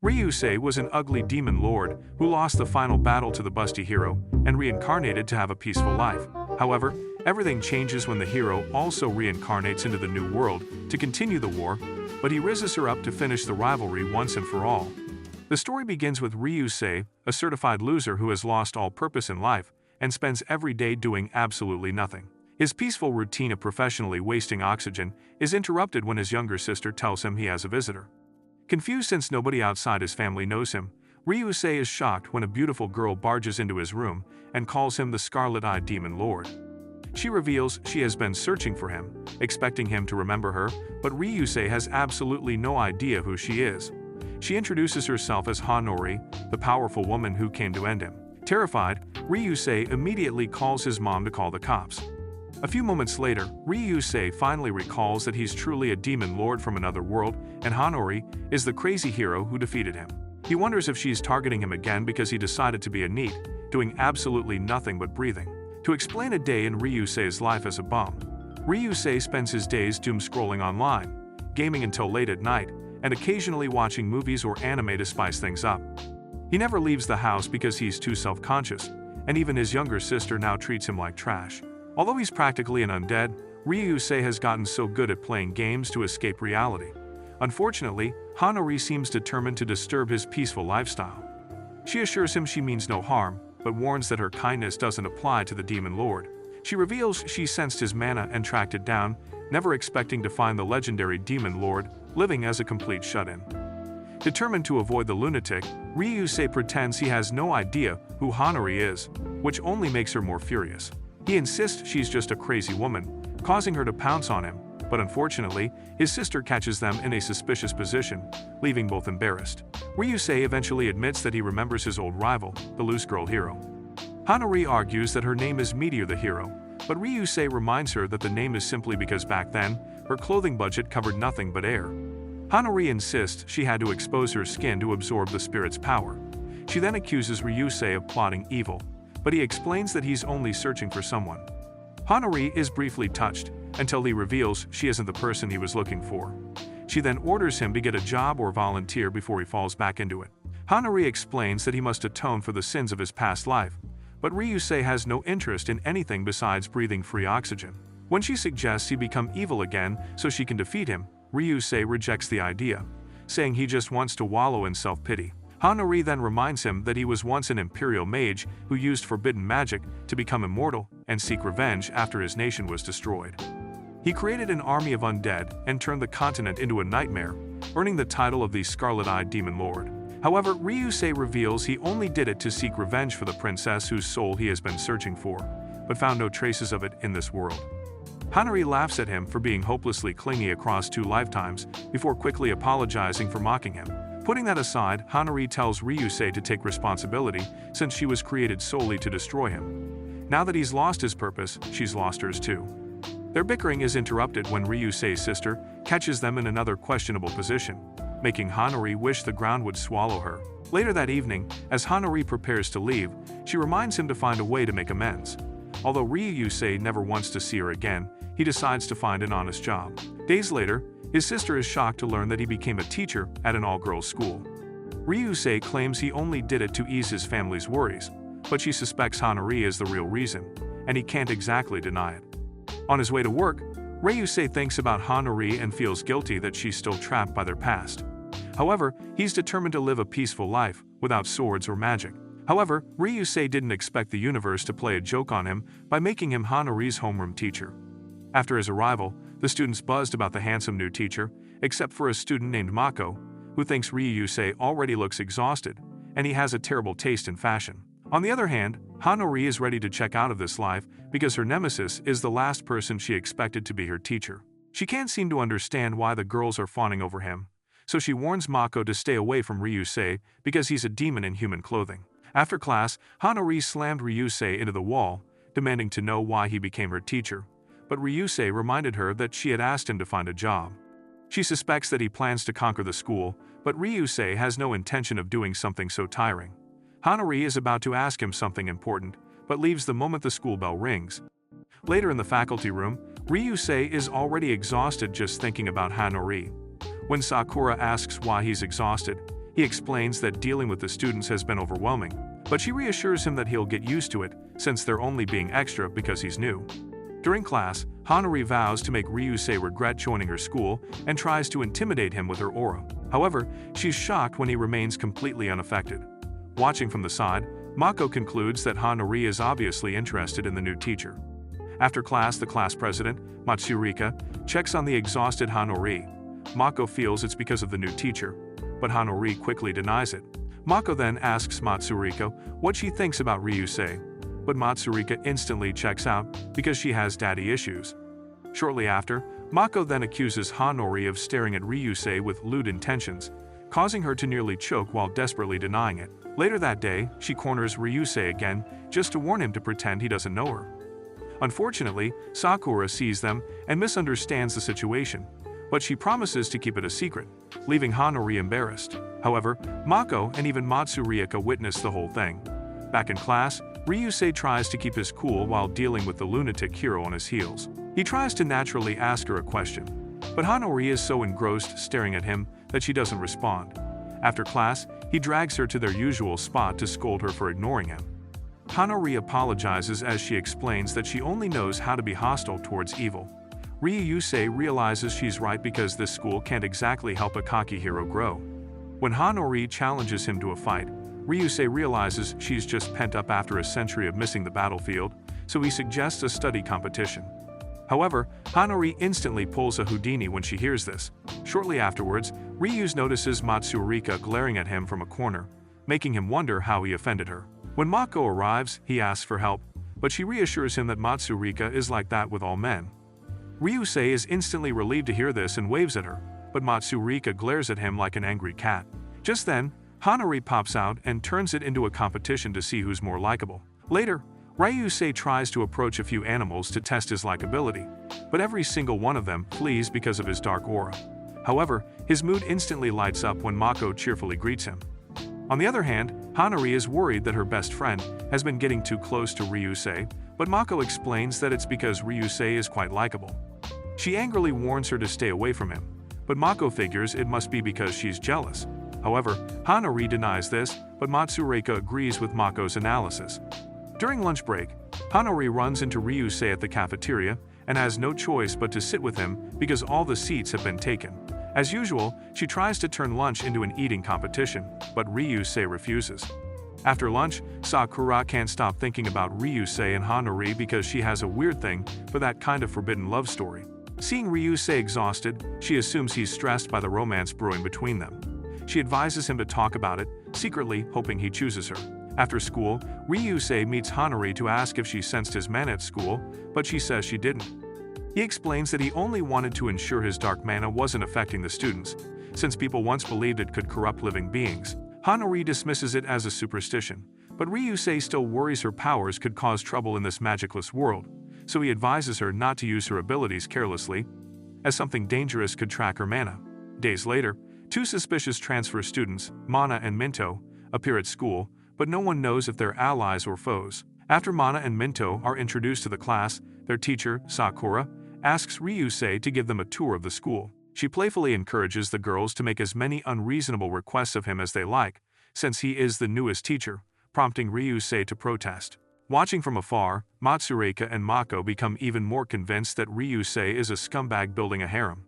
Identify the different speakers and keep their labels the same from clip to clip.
Speaker 1: Ryusei was an ugly demon lord who lost the final battle to the busty hero and reincarnated to have a peaceful life. However, everything changes when the hero also reincarnates into the new world to continue the war, but he rizzes her up to finish the rivalry once and for all. The story begins with Ryusei, a certified loser who has lost all purpose in life and spends every day doing absolutely nothing. His peaceful routine of professionally wasting oxygen is interrupted when his younger sister tells him he has a visitor. Confused since nobody outside his family knows him, Ryusei is shocked when a beautiful girl barges into his room and calls him the Scarlet-Eyed Demon Lord. She reveals she has been searching for him, expecting him to remember her, but Ryusei has absolutely no idea who she is. She introduces herself as Hanori, the powerful woman who came to end him. Terrified, Ryusei immediately calls his mom to call the cops. A few moments later, Ryusei finally recalls that he's truly a demon lord from another world, and Hanori is the crazy hero who defeated him. He wonders if she's targeting him again because he decided to be a NEET, doing absolutely nothing but breathing. To explain a day in Ryusei's life as a bum, Ryusei spends his days doom-scrolling online, gaming until late at night, and occasionally watching movies or anime to spice things up. He never leaves the house because he's too self-conscious, and even his younger sister now treats him like trash. Although he's practically an undead, Ryusei has gotten so good at playing games to escape reality. Unfortunately, Hanori seems determined to disturb his peaceful lifestyle. She assures him she means no harm, but warns that her kindness doesn't apply to the Demon Lord. She reveals she sensed his mana and tracked it down, never expecting to find the legendary Demon Lord living as a complete shut-in. Determined to avoid the lunatic, Ryusei pretends he has no idea who Hanori is, which only makes her more furious. He insists she's just a crazy woman, causing her to pounce on him, but unfortunately, his sister catches them in a suspicious position, leaving both embarrassed. Ryusei eventually admits that he remembers his old rival, the loose girl hero. Hanori argues that her name is Meteor the hero, but Ryusei reminds her that the name is simply because back then, her clothing budget covered nothing but air. Hanori insists she had to expose her skin to absorb the spirit's power. She then accuses Ryusei of plotting evil, but he explains that he's only searching for someone. Hanori is briefly touched, until he reveals she isn't the person he was looking for. She then orders him to get a job or volunteer before he falls back into it. Hanori explains that he must atone for the sins of his past life, but Ryusei has no interest in anything besides breathing free oxygen. When she suggests he become evil again so she can defeat him, Ryusei rejects the idea, saying he just wants to wallow in self-pity. Hanori then reminds him that he was once an imperial mage who used forbidden magic to become immortal and seek revenge after his nation was destroyed. He created an army of undead and turned the continent into a nightmare, earning the title of the Scarlet-Eyed Demon Lord. However, Ryusei reveals he only did it to seek revenge for the princess whose soul he has been searching for, but found no traces of it in this world. Hanori laughs at him for being hopelessly clingy across 2 lifetimes before quickly apologizing for mocking him. Putting that aside, Hanori tells Ryusei to take responsibility since she was created solely to destroy him. Now that he's lost his purpose, she's lost hers too. Their bickering is interrupted when Ryusei's sister catches them in another questionable position, making Hanori wish the ground would swallow her. Later that evening, as Hanori prepares to leave, she reminds him to find a way to make amends. Although Ryusei never wants to see her again, he decides to find an honest job. Days later, his sister is shocked to learn that he became a teacher at an all-girls school. Ryusei claims he only did it to ease his family's worries, but she suspects Hanori is the real reason, and he can't exactly deny it. On his way to work, Ryusei thinks about Hanori and feels guilty that she's still trapped by their past. However, he's determined to live a peaceful life, without swords or magic. However, Ryusei didn't expect the universe to play a joke on him by making him Hanori's homeroom teacher. After his arrival, the students buzzed about the handsome new teacher, except for a student named Mako, who thinks Ryusei already looks exhausted, and he has a terrible taste in fashion. On the other hand, Hanori is ready to check out of this life because her nemesis is the last person she expected to be her teacher. She can't seem to understand why the girls are fawning over him, so she warns Mako to stay away from Ryusei because he's a demon in human clothing. After class, Hanori slammed Ryusei into the wall, demanding to know why he became her teacher, but Ryusei reminded her that she had asked him to find a job. She suspects that he plans to conquer the school, but Ryusei has no intention of doing something so tiring. Hanori is about to ask him something important, but leaves the moment the school bell rings. Later in the faculty room, Ryusei is already exhausted just thinking about Hanori. When Sakura asks why he's exhausted, He explains that dealing with the students has been overwhelming, but she reassures him that he'll get used to it since they're only being extra because he's new. During class, Hanori vows to make Ryusei regret joining her school and tries to intimidate him with her aura. However, she's shocked when he remains completely unaffected. Watching from the side, Mako concludes that Hanori is obviously interested in the new teacher. After class, the class president, Matsurika, checks on the exhausted Hanori. Mako feels it's because of the new teacher, but Hanori quickly denies it. Mako then asks Matsurika what she thinks about Ryusei, but Matsurika instantly checks out because she has daddy issues. Shortly after, Mako then accuses Hanori of staring at Ryusei with lewd intentions, causing her to nearly choke while desperately denying it. Later that day, she corners Ryusei again just to warn him to pretend he doesn't know her. Unfortunately, Sakura sees them and misunderstands the situation, but she promises to keep it a secret, leaving Hanori embarrassed. However, Mako and even Matsurika witness the whole thing. Back in class, Ryusei tries to keep his cool while dealing with the lunatic hero on his heels. He tries to naturally ask her a question, but Hanori is so engrossed staring at him that she doesn't respond. After class, he drags her to their usual spot to scold her for ignoring him. Hanori apologizes as she explains that she only knows how to be hostile towards evil. Ryusei realizes she's right because this school can't exactly help a cocky hero grow. When Hanori challenges him to a fight, Ryusei realizes she's just pent up after a century of missing the battlefield, so he suggests a study competition. However, Hanori instantly pulls a Houdini when she hears this. Shortly afterwards, Ryuz notices Matsurika glaring at him from a corner, making him wonder how he offended her. When Mako arrives, he asks for help, but she reassures him that Matsurika is like that with all men. Ryusei is instantly relieved to hear this and waves at her, but Matsurika glares at him like an angry cat. Just then, Hanori pops out and turns it into a competition to see who's more likable. Later, Ryusei tries to approach a few animals to test his likability, but every single one of them flees because of his dark aura. However, his mood instantly lights up when Mako cheerfully greets him. On the other hand, Hanori is worried that her best friend has been getting too close to Ryusei, but Mako explains that it's because Ryusei is quite likable. She angrily warns her to stay away from him, but Mako figures it must be because she's jealous. However, Hanori denies this, but Matsurika agrees with Mako's analysis. During lunch break, Hanori runs into Ryusei at the cafeteria and has no choice but to sit with him because all the seats have been taken. As usual, she tries to turn lunch into an eating competition, but Ryusei refuses. After lunch, Sakura can't stop thinking about Ryusei and Hanori because she has a weird thing for that kind of forbidden love story. Seeing Ryusei exhausted, she assumes he's stressed by the romance brewing between them. She advises him to talk about it, secretly hoping he chooses her. After school, Ryusei meets Hanori to ask if she sensed his mana at school, but she says she didn't. He explains that he only wanted to ensure his dark mana wasn't affecting the students, since people once believed it could corrupt living beings. Hanori dismisses it as a superstition, but Ryusei still worries her powers could cause trouble in this magicless world, so he advises her not to use her abilities carelessly, as something dangerous could track her mana. Days later, two suspicious transfer students, Mana and Minto, appear at school, but no one knows if they're allies or foes. After Mana and Minto are introduced to the class, their teacher, Sakura, asks Ryusei to give them a tour of the school. She playfully encourages the girls to make as many unreasonable requests of him as they like, since he is the newest teacher, prompting Ryusei to protest. Watching from afar, Matsurika and Mako become even more convinced that Ryusei is a scumbag building a harem.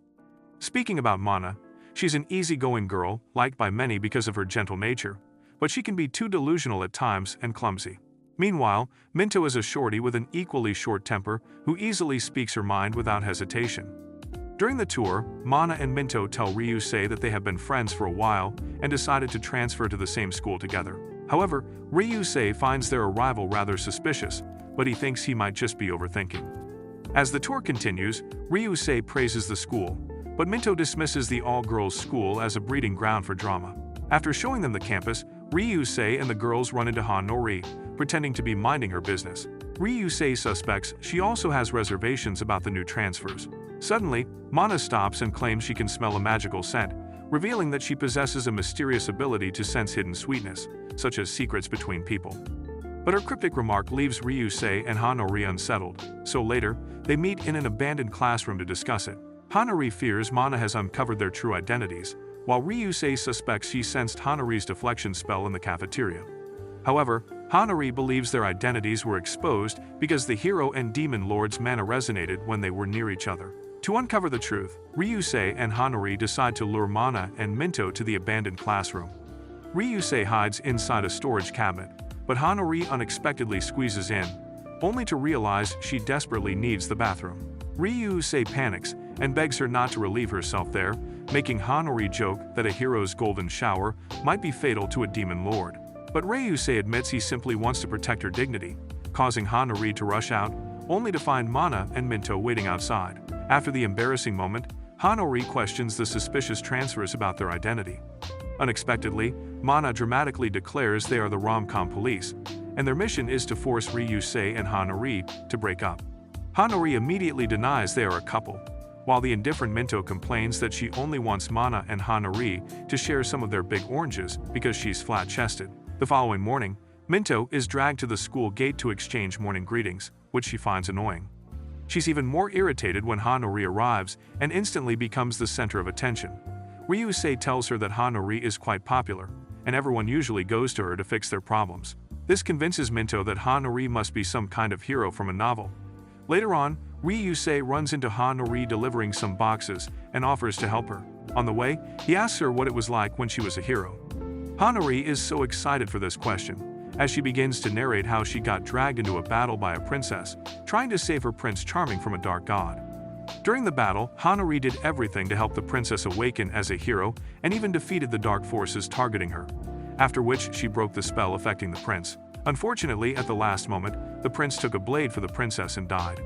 Speaker 1: Speaking about Mana, she's an easygoing girl, liked by many because of her gentle nature, but she can be too delusional at times and clumsy. Meanwhile, Minto is a shorty with an equally short temper who easily speaks her mind without hesitation. During the tour, Mana and Minto tell Ryusei that they have been friends for a while and decided to transfer to the same school together. However, Ryusei finds their arrival rather suspicious, but he thinks he might just be overthinking. As the tour continues, Ryusei praises the school, but Minto dismisses the all-girls school as a breeding ground for drama. After showing them the campus, Ryusei and the girls run into Hanori, pretending to be minding her business. Ryusei suspects she also has reservations about the new transfers. Suddenly, Mana stops and claims she can smell a magical scent, revealing that she possesses a mysterious ability to sense hidden sweetness, such as secrets between people. But her cryptic remark leaves Ryusei and Hanori unsettled, so later, they meet in an abandoned classroom to discuss it. Hanori fears Mana has uncovered their true identities, while Ryusei suspects she sensed Hanari's deflection spell in the cafeteria. However, Hanari believes their identities were exposed because the hero and Demonlord's mana resonated when they were near each other. To uncover the truth, Ryusei and Hanari decide to lure Mana and Minto to the abandoned classroom. Ryusei hides inside a storage cabinet, but Hanari unexpectedly squeezes in, only to realize she desperately needs the bathroom. Ryusei panics and begs her not to relieve herself there, making Hanari joke that a hero's golden shower might be fatal to a Demonlord. But Ryusei admits he simply wants to protect her dignity, causing Hanari to rush out, only to find Mana and Minto waiting outside. After the embarrassing moment, Hanari questions the suspicious transfers about their identity. Unexpectedly, Mana dramatically declares they are the rom-com police, and their mission is to force Ryusei and Hanari to break up. Hanari immediately denies they are a couple, while the indifferent Minto complains that she only wants Mana and Hanari to share some of their big oranges because she's flat-chested. The following morning, Minto is dragged to the school gate to exchange morning greetings, which she finds annoying. She's even more irritated when Hanari arrives and instantly becomes the center of attention. Ryusei tells her that Hanari is quite popular, and everyone usually goes to her to fix their problems. This convinces Minto that Hanari must be some kind of hero from a novel. Later on, Ryusei runs into Hanari delivering some boxes and offers to help her. On the way, he asks her what it was like when she was a hero. Hanari is so excited for this question, as she begins to narrate how she got dragged into a battle by a princess, trying to save her Prince Charming from a dark god. During the battle, Hanari did everything to help the princess awaken as a hero and even defeated the dark forces targeting her, after which she broke the spell affecting the prince. Unfortunately, at the last moment, the prince took a blade for the princess and died.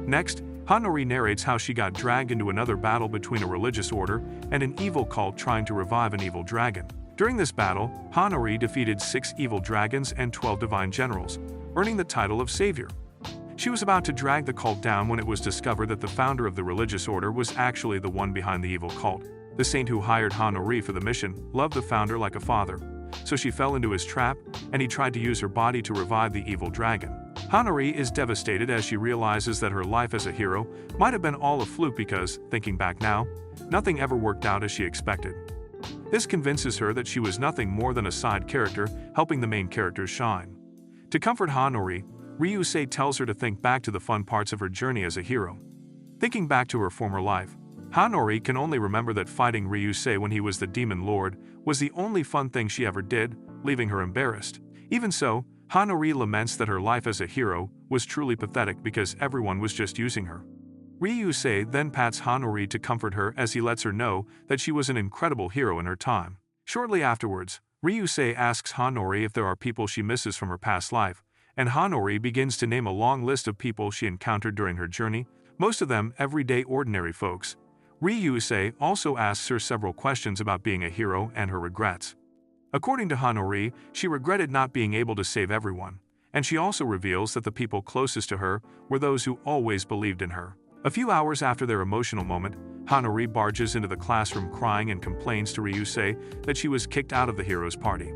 Speaker 1: Next, Hanari narrates how she got dragged into another battle between a religious order and an evil cult trying to revive an evil dragon. During this battle, Hanari defeated 6 evil dragons and 12 divine generals, earning the title of savior. She was about to drag the cult down when it was discovered that the founder of the religious order was actually the one behind the evil cult. The saint who hired Hanari for the mission loved the founder like a father, so she fell into his trap, and he tried to use her body to revive the evil dragon. Hanari is devastated as she realizes that her life as a hero might have been all a fluke because, thinking back now, nothing ever worked out as she expected. This convinces her that she was nothing more than a side character helping the main characters shine. To comfort Hanari, Ryusei tells her to think back to the fun parts of her journey as a hero. Thinking back to her former life, Hanari can only remember that fighting Ryusei when he was the Demonlord was the only fun thing she ever did, leaving her embarrassed. Even so, Hanari laments that her life as a hero was truly pathetic because everyone was just using her. Ryusei then pats Hanari to comfort her as he lets her know that she was an incredible hero in her time. Shortly afterwards, Ryusei asks Hanari if there are people she misses from her past life, and Hanari begins to name a long list of people she encountered during her journey, most of them everyday ordinary folks. Ryusei also asks her several questions about being a hero and her regrets. According to Hanari, she regretted not being able to save everyone, and she also reveals that the people closest to her were those who always believed in her. A few hours after their emotional moment, Hanari barges into the classroom crying and complains to Ryusei that she was kicked out of the hero's party.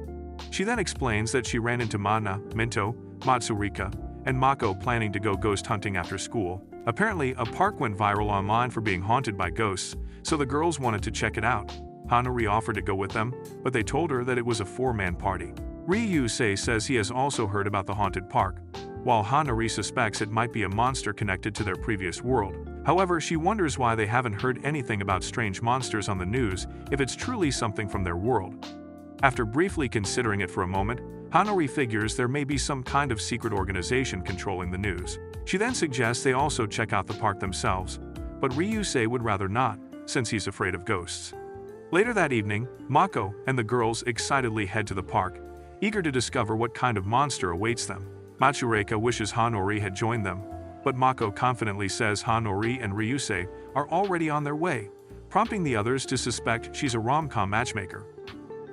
Speaker 1: She then explains that she ran into Mana, Minto, Matsurika, and Mako planning to go ghost hunting after school. Apparently, a park went viral online for being haunted by ghosts, so the girls wanted to check it out. Hanari offered to go with them, but they told her that it was a 4-man party. Ryusei says he has also heard about the haunted park, while Hanari suspects it might be a monster connected to their previous world. However, she wonders why they haven't heard anything about strange monsters on the news if it's truly something from their world. After briefly considering it for a moment, Hanari figures there may be some kind of secret organization controlling the news. She then suggests they also check out the park themselves, but Ryusei would rather not, since he's afraid of ghosts. Later that evening, Mako and the girls excitedly head to the park, eager to discover what kind of monster awaits them. Matsurika wishes Hanari had joined them, but Mako confidently says Hanari and Ryusei are already on their way, prompting the others to suspect she's a rom-com matchmaker.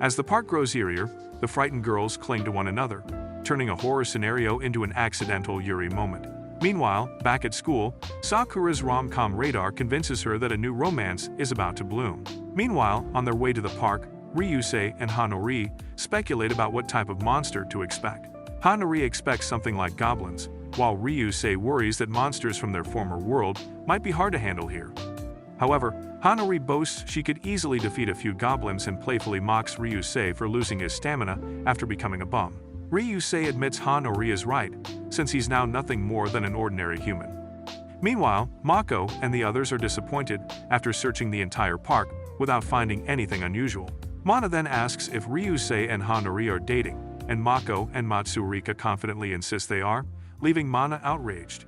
Speaker 1: As the park grows eerier, the frightened girls cling to one another, turning a horror scenario into an accidental Yuri moment. Meanwhile, back at school, Sakura's rom-com radar convinces her that a new romance is about to bloom. Meanwhile, on their way to the park, Ryusei and Hanari speculate about what type of monster to expect. Hanari expects something like goblins, while Ryusei worries that monsters from their former world might be hard to handle here. However, Hanori boasts she could easily defeat a few goblins and playfully mocks Ryusei for losing his stamina after becoming a bum. Ryusei admits Hanori is right, since he's now nothing more than an ordinary human. Meanwhile, Mako and the others are disappointed after searching the entire park without finding anything unusual. Mana then asks if Ryusei and Hanori are dating, and Mako and Matsurika confidently insist they are, leaving Mana outraged.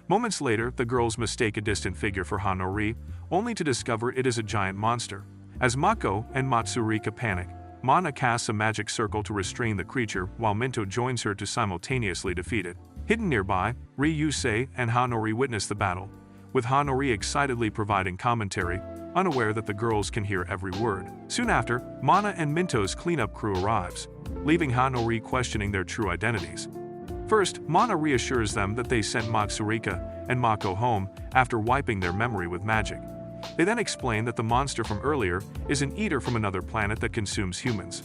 Speaker 1: Moments later, the girls mistake a distant figure for Hanori, only to discover it is a giant monster. As Mako and Matsurika panic, Mana casts a magic circle to restrain the creature while Minto joins her to simultaneously defeat it. Hidden nearby, Ryusei and Hanori witness the battle, with Hanori excitedly providing commentary, unaware that the girls can hear every word. Soon after, Mana and Minto's cleanup crew arrives, leaving Hanori questioning their true identities. First, Mana reassures them that they sent Matsurika and Mako home after wiping their memory with magic. They then explain that the monster from earlier is an eater from another planet that consumes humans.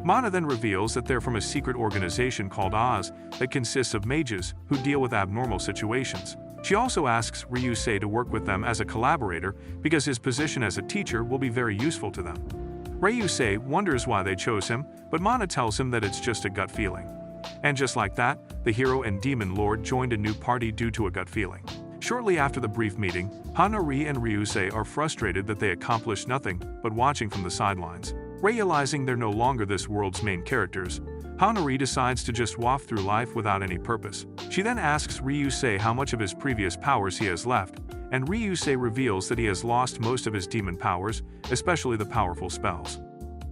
Speaker 1: Mana then reveals that they're from a secret organization called Oz that consists of mages who deal with abnormal situations. She also asks Ryusei to work with them as a collaborator because his position as a teacher will be very useful to them. Ryusei wonders why they chose him, but Mana tells him that it's just a gut feeling. And just like that, the hero and Demonlord joined a new party due to a gut feeling. Shortly after the brief meeting, Hanori and Ryusei are frustrated that they accomplished nothing but watching from the sidelines. Realizing they're no longer this world's main characters, Hanori decides to just waft through life without any purpose. She then asks Ryusei how much of his previous powers he has left, and Ryusei reveals that he has lost most of his demon powers, especially the powerful spells.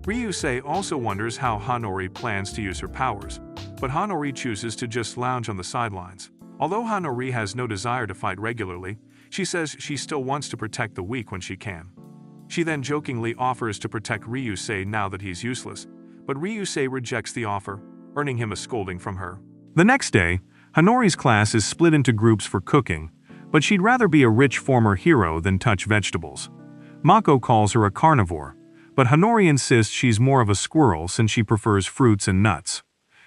Speaker 1: Ryusei also wonders how Hanori plans to use her powers, but Hanori chooses to just lounge on the sidelines. Although Hanori has no desire to fight regularly, she says she still wants to protect the weak when she can. She then jokingly offers to protect Ryusei now that he's useless, but Ryusei rejects the offer, earning him a scolding from her. The next day, Hanori's class is split into groups for cooking, but she'd rather be a rich former hero than touch vegetables. Mako calls her a carnivore, but Hanori insists she's more of a squirrel since she prefers fruits and nuts.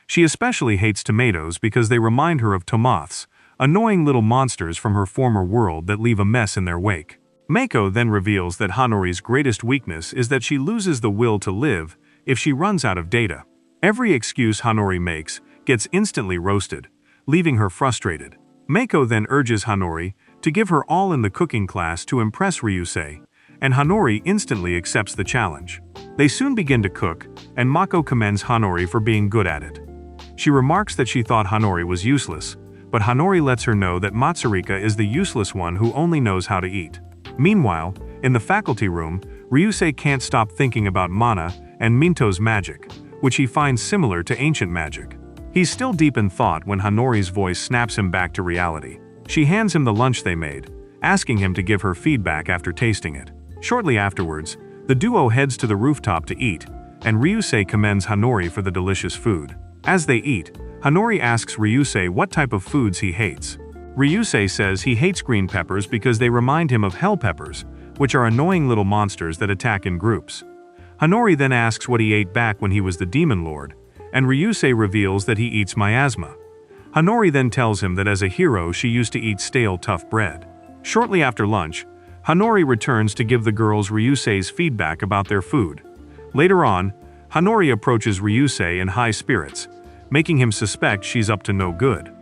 Speaker 1: She especially hates tomatoes because they remind her of tomates, annoying little monsters from her former world that leave a mess in their wake. Mako then reveals that Hanori's greatest weakness is that she loses the will to live if she runs out of data. Every excuse Hanori makes gets instantly roasted, leaving her frustrated. Mako then urges Hanori to give her all in the cooking class to impress Ryusei, and Hanori instantly accepts the challenge. They soon begin to cook, and Mako commends Hanori for being good at it. She remarks that she thought Hanori was useless, but Hanori lets her know that Matsurika is the useless one who only knows how to eat. Meanwhile, in the faculty room, Ryusei can't stop thinking about Mana and Minto's magic, which he finds similar to ancient magic. He's still deep in thought when Hanori's voice snaps him back to reality. She hands him the lunch they made, asking him to give her feedback after tasting it. Shortly afterwards, the duo heads to the rooftop to eat, and Ryusei commends Hanori for the delicious food. As they eat, Hanori asks Ryusei what type of foods he hates. Ryusei says he hates green peppers because they remind him of hell peppers, which are annoying little monsters that attack in groups. Hanori then asks what he ate back when he was the Demonlord, and Ryusei reveals that he eats miasma. Hanori then tells him that as a hero she used to eat stale tough bread. Shortly after lunch, Hanori returns to give the girls Ryusei's feedback about their food. Later on, Hanori approaches Ryusei in high spirits, making him suspect she's up to no good.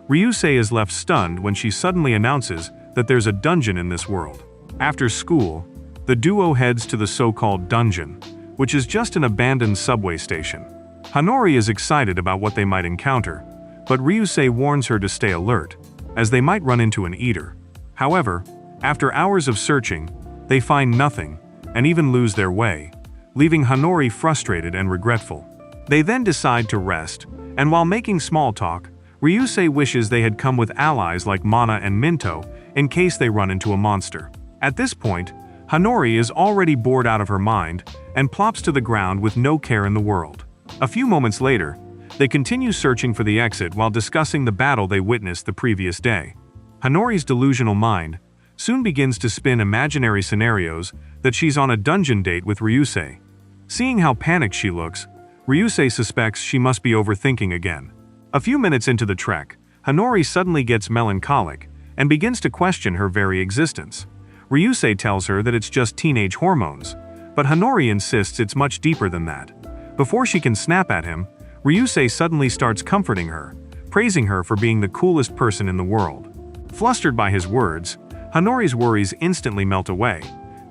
Speaker 1: Ryusei is left stunned when she suddenly announces that there's a dungeon in this world. After school, the duo heads to the so-called dungeon, which is just an abandoned subway station. Hanori is excited about what they might encounter, but Ryusei warns her to stay alert, as they might run into an eater. However, after hours of searching, they find nothing, and even lose their way, leaving Hanori frustrated and regretful. They then decide to rest, and while making small talk, Ryusei wishes they had come with allies like Mana and Minto in case they run into a monster. At this point, Hanori is already bored out of her mind and plops to the ground with no care in the world. A few moments later, they continue searching for the exit while discussing the battle they witnessed the previous day. Hanori's delusional mind soon begins to spin imaginary scenarios that she's on a dungeon date with Ryusei. Seeing how panicked she looks, Ryusei suspects she must be overthinking again. A few minutes into the trek, Hanori suddenly gets melancholic and begins to question her very existence. Ryusei tells her that it's just teenage hormones, but Hanori insists it's much deeper than that. Before she can snap at him, Ryusei suddenly starts comforting her, praising her for being the coolest person in the world. Flustered by his words, Hanori's worries instantly melt away,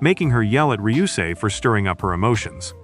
Speaker 1: making her yell at Ryusei for stirring up her emotions.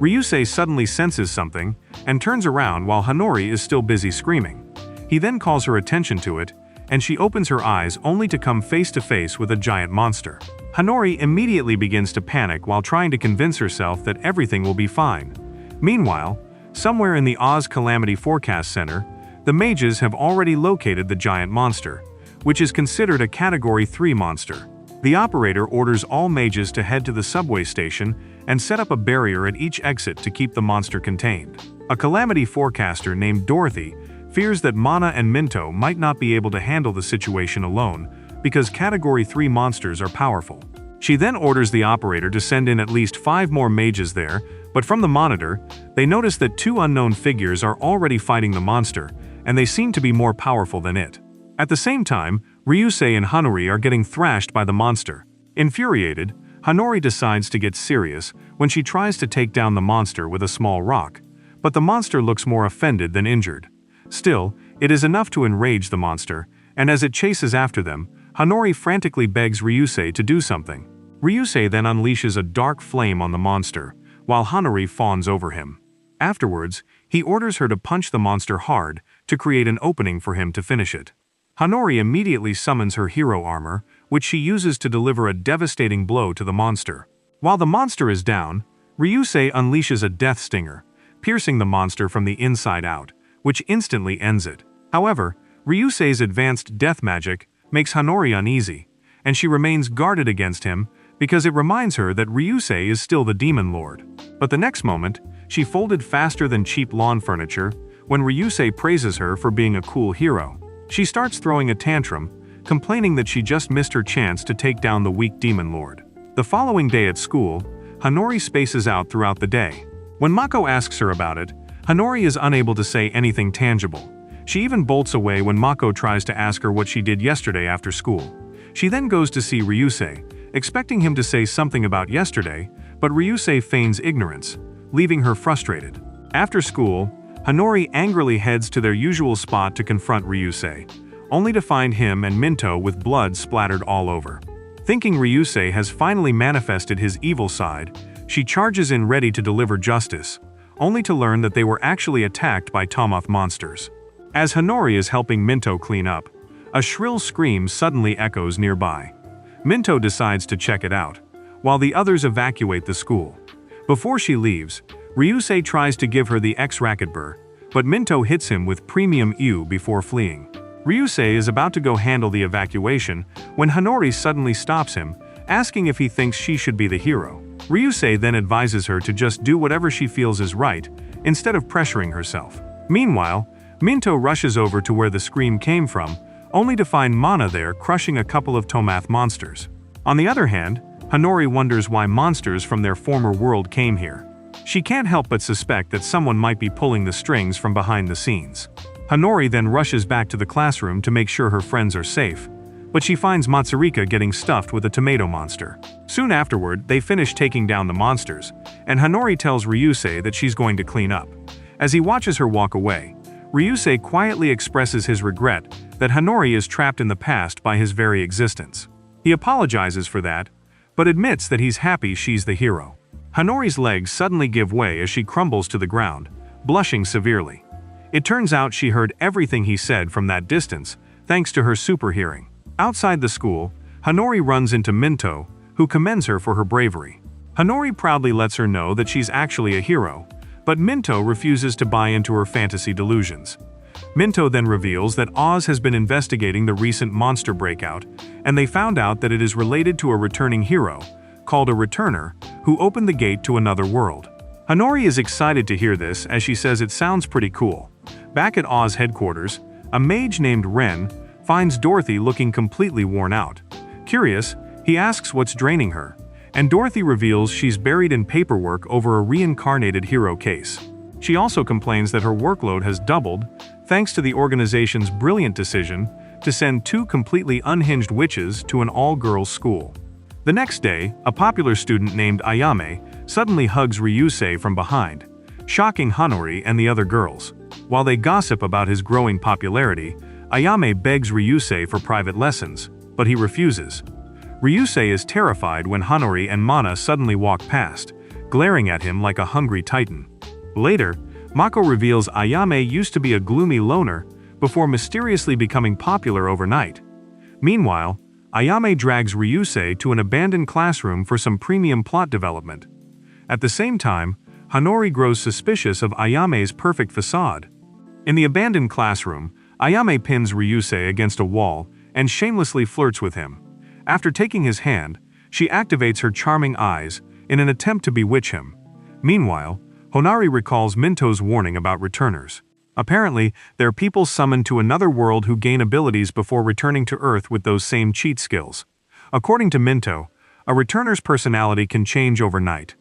Speaker 1: Ryusei suddenly senses something and turns around while Hanori is still busy screaming. He then calls her attention to it, and she opens her eyes only to come face to face with a giant monster. Hanori immediately begins to panic while trying to convince herself that everything will be fine. Meanwhile, somewhere in the Oz Calamity Forecast Center, the mages have already located the giant monster, which is considered a Category 3 monster. The operator orders all mages to head to the subway station and set up a barrier at each exit to keep the monster contained. A calamity forecaster named Dorothy fears that Mana and Minto might not be able to handle the situation alone because Category 3 monsters are powerful. She then orders the operator to send in at least 5 more mages there, but from the monitor, they notice that 2 unknown figures are already fighting the monster, and they seem to be more powerful than it. At the same time, Ryusei and Hanori are getting thrashed by the monster. Infuriated, Hanori decides to get serious when she tries to take down the monster with a small rock, but the monster looks more offended than injured. Still, it is enough to enrage the monster, and as it chases after them, Hanori frantically begs Ryusei to do something. Ryusei then unleashes a dark flame on the monster, while Hanori fawns over him. Afterwards, he orders her to punch the monster hard to create an opening for him to finish it. Hanori immediately summons her hero armor, which she uses to deliver a devastating blow to the monster. While the monster is down, Ryusei unleashes a death stinger, piercing the monster from the inside out, which instantly ends it. However, Ryusei's advanced death magic makes Hanori uneasy, and she remains guarded against him because it reminds her that Ryusei is still the Demonlord. But the next moment, she folded faster than cheap lawn furniture when Ryusei praises her for being a cool hero. She starts throwing a tantrum, complaining that she just missed her chance to take down the weak Demonlord. The following day at school, Hanori spaces out throughout the day. When Mako asks her about it, Hanori is unable to say anything tangible. She even bolts away when Mako tries to ask her what she did yesterday after school. She then goes to see Ryusei, expecting him to say something about yesterday, but Ryusei feigns ignorance, leaving her frustrated. After school, Hanori angrily heads to their usual spot to confront Ryusei, only to find him and Minto with blood splattered all over. Thinking Ryusei has finally manifested his evil side, she charges in ready to deliver justice, only to learn that they were actually attacked by Tomoth monsters. As Hanori is helping Minto clean up, a shrill scream suddenly echoes nearby. Minto decides to check it out, while the others evacuate the school. Before she leaves, Ryusei tries to give her the X-Racket Burr, but Minto hits him with Premium U before fleeing. Ryusei is about to go handle the evacuation when Hanori suddenly stops him, asking if he thinks she should be the hero. Ryusei then advises her to just do whatever she feels is right, instead of pressuring herself. Meanwhile, Minto rushes over to where the scream came from, only to find Mana there crushing a couple of Tomoth monsters. On the other hand, Hanori wonders why monsters from their former world came here. She can't help but suspect that someone might be pulling the strings from behind the scenes. Hanori then rushes back to the classroom to make sure her friends are safe, but she finds Matsurika getting stuffed with a tomato monster. Soon afterward, they finish taking down the monsters, and Hanori tells Ryusei that she's going to clean up. As he watches her walk away, Ryusei quietly expresses his regret that Hanori is trapped in the past by his very existence. He apologizes for that, but admits that he's happy she's the hero. Hanori's legs suddenly give way as she crumbles to the ground, blushing severely. It turns out she heard everything he said from that distance, thanks to her super hearing. Outside the school, Hanori runs into Minto, who commends her for her bravery. Hanori proudly lets her know that she's actually a hero, but Minto refuses to buy into her fantasy delusions. Minto then reveals that Oz has been investigating the recent monster breakout, and they found out that it is related to a returning hero, called a returner, who opened the gate to another world. Hanori is excited to hear this as she says it sounds pretty cool. Back at Oz headquarters, a mage named Ren finds Dorothy looking completely worn out. Curious, he asks what's draining her, and Dorothy reveals she's buried in paperwork over a reincarnated hero case. She also complains that her workload has doubled thanks to the organization's brilliant decision to send 2 completely unhinged witches to an all-girls school. The next day, a popular student named Ayame suddenly hugs Ryusei from behind, shocking Hanori and the other girls. While they gossip about his growing popularity, Ayame begs Ryusei for private lessons, but he refuses. Ryusei is terrified when Hanori and Mana suddenly walk past, glaring at him like a hungry titan. Later, Mako reveals Ayame used to be a gloomy loner before mysteriously becoming popular overnight. Meanwhile, Ayame drags Ryusei to an abandoned classroom for some premium plot development. At the same time, Hanori grows suspicious of Ayame's perfect facade. In the abandoned classroom, Ayame pins Ryusei against a wall and shamelessly flirts with him. After taking his hand, she activates her charming eyes in an attempt to bewitch him. Meanwhile, Honari recalls Minto's warning about returners. Apparently, there are people summoned to another world who gain abilities before returning to Earth with those same cheat skills. According to Minto, a returner's personality can change overnight.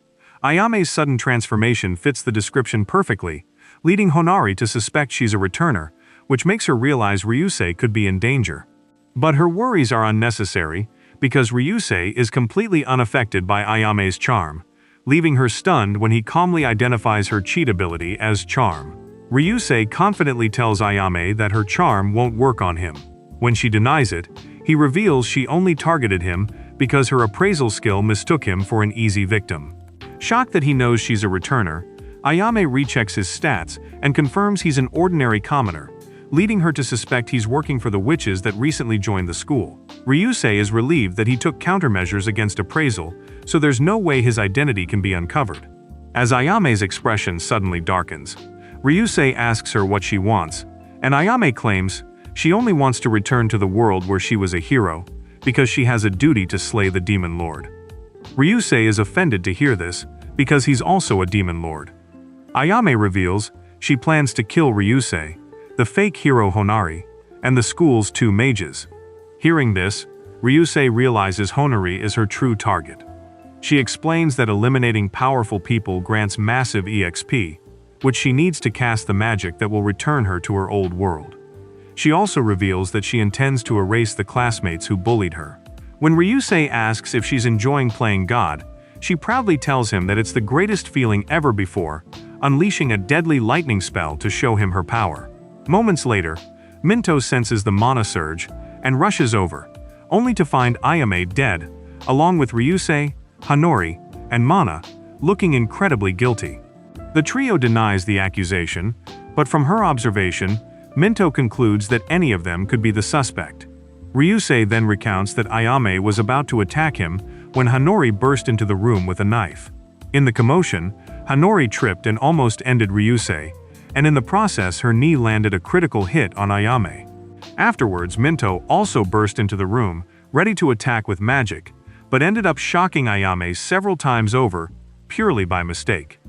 Speaker 1: Ayame's sudden transformation fits the description perfectly, leading Honari to suspect she's a returner, which makes her realize Ryusei could be in danger. But her worries are unnecessary, because Ryusei is completely unaffected by Ayame's charm, leaving her stunned when he calmly identifies her cheat ability as charm. Ryusei confidently tells Ayame that her charm won't work on him. When she denies it, he reveals she only targeted him because her appraisal skill mistook him for an easy victim. Shocked that he knows she's a returner, Ayame rechecks his stats and confirms he's an ordinary commoner, leading her to suspect he's working for the witches that recently joined the school. Ryusei is relieved that he took countermeasures against appraisal, so there's no way his identity can be uncovered. As Ayame's expression suddenly darkens, Ryusei asks her what she wants, and Ayame claims she only wants to return to the world where she was a hero, because she has a duty to slay the Demonlord. Ryusei is offended to hear this, because he's also a Demonlord. Ayame reveals she plans to kill Ryusei, the fake hero Honari, and the school's 2 mages. Hearing this, Ryusei realizes Honari is her true target. She explains that eliminating powerful people grants massive EXP, which she needs to cast the magic that will return her to her old world. She also reveals that she intends to erase the classmates who bullied her. When Ryusei asks if she's enjoying playing God, she proudly tells him that it's the greatest feeling ever before, unleashing a deadly lightning spell to show him her power. Moments later, Minto senses the mana surge and rushes over, only to find Ayame dead, along with Ryusei, Hanori, and Mana, looking incredibly guilty. The trio denies the accusation, but from her observation, Minto concludes that any of them could be the suspect. Ryusei then recounts that Ayame was about to attack him when Hanori burst into the room with a knife. In the commotion, Hanori tripped and almost ended Ryusei, and in the process her knee landed a critical hit on Ayame. Afterwards, Minto also burst into the room, ready to attack with magic, but ended up shocking Ayame several times over, purely by mistake.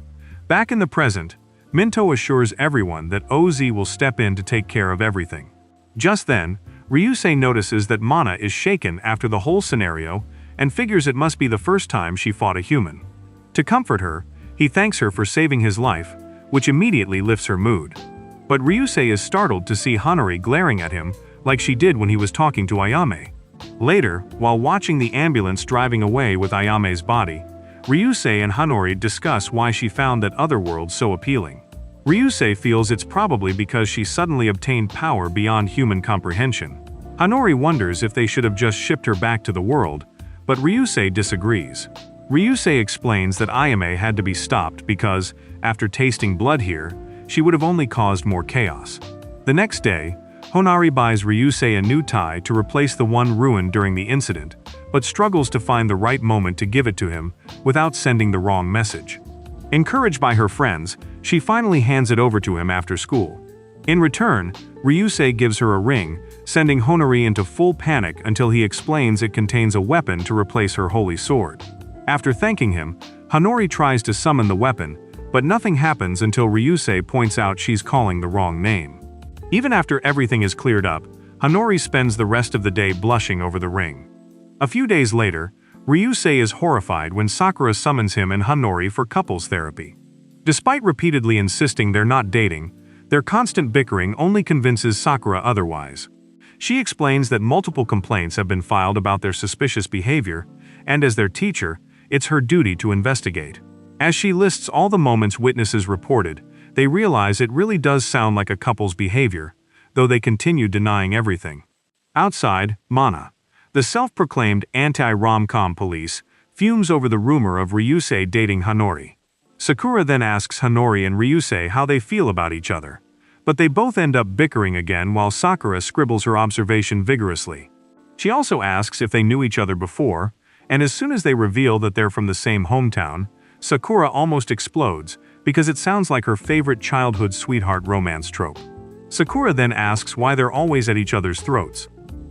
Speaker 1: Back in the present, Minto assures everyone that OZ will step in to take care of everything. Just then, Ryusei notices that Mana is shaken after the whole scenario and figures it must be the first time she fought a human. To comfort her, he thanks her for saving his life, which immediately lifts her mood. But Ryusei is startled to see Hanori glaring at him like she did when he was talking to Ayame. Later, while watching the ambulance driving away with Ayame's body, Ryusei and Hanori discuss why she found that other world so appealing. Ryusei feels it's probably because she suddenly obtained power beyond human comprehension. Hanori wonders if they should have just shipped her back to the world, but Ryusei disagrees. Ryusei explains that Ayame had to be stopped because, after tasting blood here, she would have only caused more chaos. The next day, Honari buys Ryusei a new tie to replace the one ruined during the incident, but struggles to find the right moment to give it to him without sending the wrong message. Encouraged by her friends, she finally hands it over to him after school. In return, Ryusei gives her a ring, sending Honori into full panic until he explains it contains a weapon to replace her holy sword. After thanking him, Hanori tries to summon the weapon, but nothing happens until Ryusei points out she's calling the wrong name. Even after everything is cleared up, Hanori spends the rest of the day blushing over the ring. A few days later, Ryusei is horrified when Sakura summons him and Hanori for couples therapy. Despite repeatedly insisting they're not dating, their constant bickering only convinces Sakura otherwise. She explains that multiple complaints have been filed about their suspicious behavior, and as their teacher, it's her duty to investigate. As she lists all the moments witnesses reported, they realize it really does sound like a couple's behavior, though they continue denying everything. Outside, Mana, the self-proclaimed anti-rom-com police, fumes over the rumor of Ryusei dating Hanori. Sakura then asks Hanori and Ryusei how they feel about each other, but they both end up bickering again while Sakura scribbles her observation vigorously. She also asks if they knew each other before, and as soon as they reveal that they're from the same hometown, Sakura almost explodes because it sounds like her favorite childhood sweetheart romance trope. Sakura then asks why they're always at each other's throats.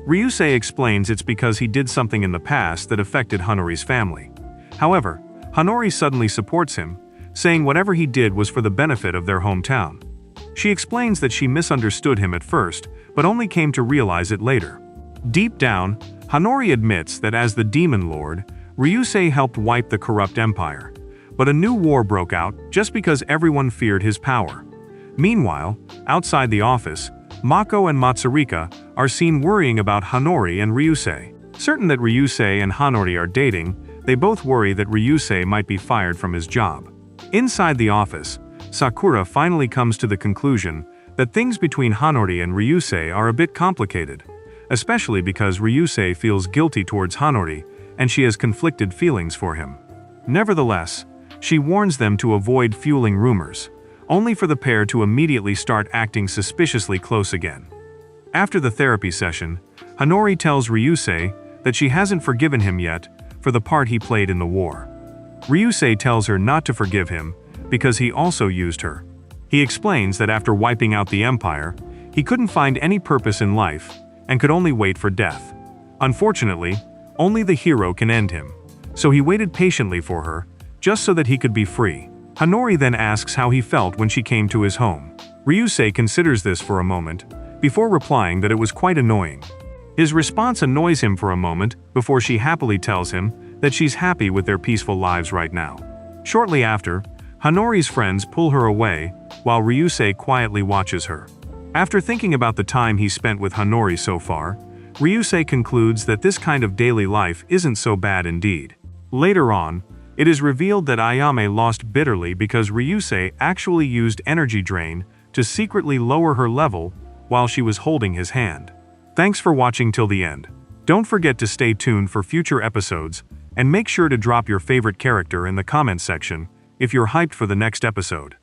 Speaker 1: Ryusei explains it's because he did something in the past that affected Hanori's family. However, Hanori suddenly supports him, saying whatever he did was for the benefit of their hometown. She explains that she misunderstood him at first, but only came to realize it later. Deep down, Hanori admits that as the Demonlord, Ryusei helped wipe the corrupt empire. But a new war broke out just because everyone feared his power. Meanwhile, outside the office, Mako and Matsurika are seen worrying about Hanori and Ryusei. Certain that Ryusei and Hanori are dating, they both worry that Ryusei might be fired from his job. Inside the office, Sakura finally comes to the conclusion that things between Hanori and Ryusei are a bit complicated, especially because Ryusei feels guilty towards Hanori and she has conflicted feelings for him. Nevertheless, she warns them to avoid fueling rumors, only for the pair to immediately start acting suspiciously close again. After the therapy session, Hanori tells Ryusei that she hasn't forgiven him yet for the part he played in the war. Ryusei tells her not to forgive him because he also used her. He explains that after wiping out the empire, he couldn't find any purpose in life and could only wait for death. Unfortunately, only the hero can end him, so he waited patiently for her, just so that he could be free. Hanori then asks how he felt when she came to his home. Ryusei considers this for a moment, before replying that it was quite annoying. His response annoys him for a moment before she happily tells him that she's happy with their peaceful lives right now. Shortly after, Hanori's friends pull her away while Ryusei quietly watches her. After thinking about the time he spent with Hanori so far, Ryusei concludes that this kind of daily life isn't so bad indeed. Later on, it is revealed that Ayame lost bitterly because Ryusei actually used energy drain to secretly lower her level while she was holding his hand. Thanks for watching till the end. Don't forget to stay tuned for future episodes, and make sure to drop your favorite character in the comment section if you're hyped for the next episode.